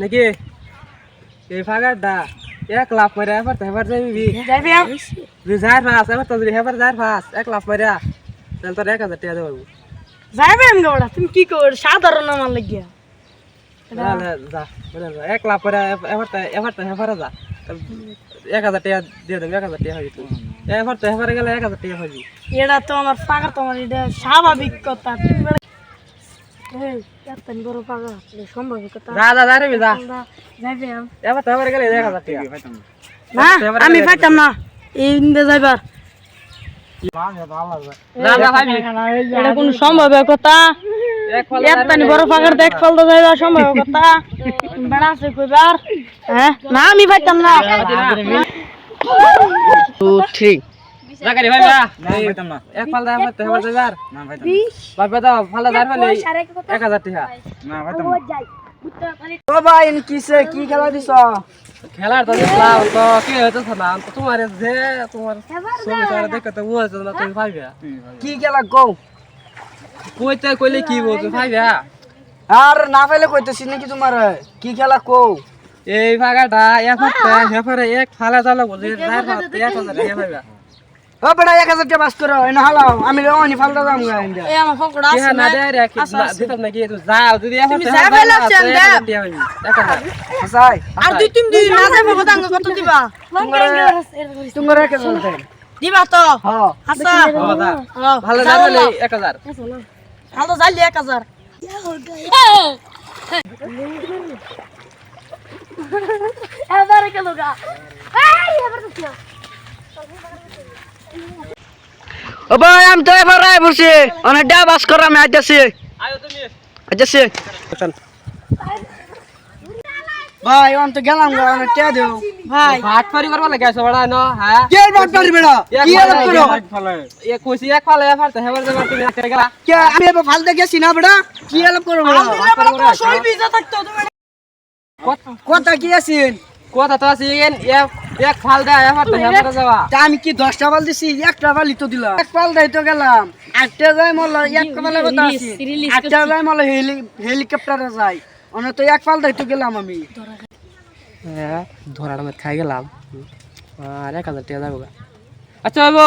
নাকি এই ফাগারটা এক লাখ মারে এবার তো এবার যাবি যাইবে যার ফাস এবার তো যদি এবার যার ফাস এক লাখ মারে তাহলে তোর 1000 টাকা দেবো যাইবে আমি গড়া তুমি কি কর সাধারণ আমার লাগিয়া যা যা 1 লাখ মারে এবার তো এবার যা 1000 টাকা দিয়ে দেব 1000 টাকা হইতো এবার তো এবার গেলে 1000 টাকা হইবি এটা তো আমার পাগা তোমার এটা স্বাভাবিক কথা তুমি এই এতন বড় পাগা সম্ভব কথা যা রে যা যাইবে এবার তো এবার গেলে 1000 টাকা না আমি পাইতাম না এই ইন্দে যাইবার এটা কোন সম্ভব কথা এতনি বড় পাগার দেখ ফল তো যাইবা সম্ভব কথা বড় আছে কইবার হ্যাঁ না আমি পাইতাম না 2 3 জাগারে ভাই না পাইতাম না এক ফাল দা এবার তো এবার যাইবার না পাইতাম বাবা দাও ফাল দা ফালে 1000 টাকা না পাইতাম ও ভাই ইন কিসে কি খেলা দিছ খেলার তো দেখলাম তো কি হইতো না তো তোমার যে তোমার ছবি সারা দেখতে তো বুঝছ না তুমি ভাইবা কি খেলা কও কইতে কইলে কি বলছো ভাইবা আর না পাইলে কইতেছি নাকি তোমার কি খেলা কও এই ভাগাটা এফারে এক ফালা চালো বলে যার 1000 টাকা ভাইবা ও বড়া 1000 টাকা বাস করো এনা হালাও আমি ওনি ফালদা যাম গা ইন্দা এ আমার ফকড়া আছে না দে রে দিতাম নাকি তুই যাও যদি তুমি যাবে লাগছেন দে 1000 আসাই আর দুই তিন দিন না যাবে বদাঙ্গ কত দিবা তোমার 1000 দেন দিবা তো হ্যাঁ আচ্ছা ভালো যাবে 1000 ভালো যাইলে 1000 এবারে কেন গা এই এবারে তো ও ভাই আমি তো এবার রায় বসে অনেক ডা বাস করা আমি আইতাছি আয়ো তুমি আইতাছি চল ভাই অন তো গেলাম গা অনেক টিয়া দেও ভাই ভাত পারি করবা লাগে আছো বড়া ন হ্যাঁ কে ভাত পারি বেড়া কি হেল্প করো এ কইছি এক ফালে এফার তো হেবার যাবার তুমি আটকে গেলা কে আমি এবার ফালতে গেছি না বেড়া কি হেল্প করো বেড়া আমি তো সই ভিজা থাকতো তুমি কথা কি আছেন কথা তো আছে এক ফাল দা এফার তো হেবার যাবা তা আমি কি 10টা বাল দিছি একটা বালই তো দিলাম এক পাল দাই তো গেলাম আটটা যাই মল এক পালে কথা আছে আটটা যাই মল হেলিকপ্টারে যাই অন তো এক পাল দাই তো গেলাম আমি হ্যাঁ ধরার মত খাই গেলাম আর 1000 টাকা যাবো আচ্ছা বাবু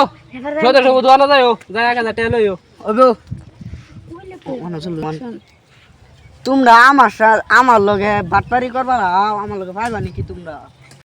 ছোট সবু দোয়ানো যাও যা 1000 টাকা লইও ওগো তোমরা আমার লগে বাটপারি করবা না আমার লগে ভাইবা নাকি তোমরা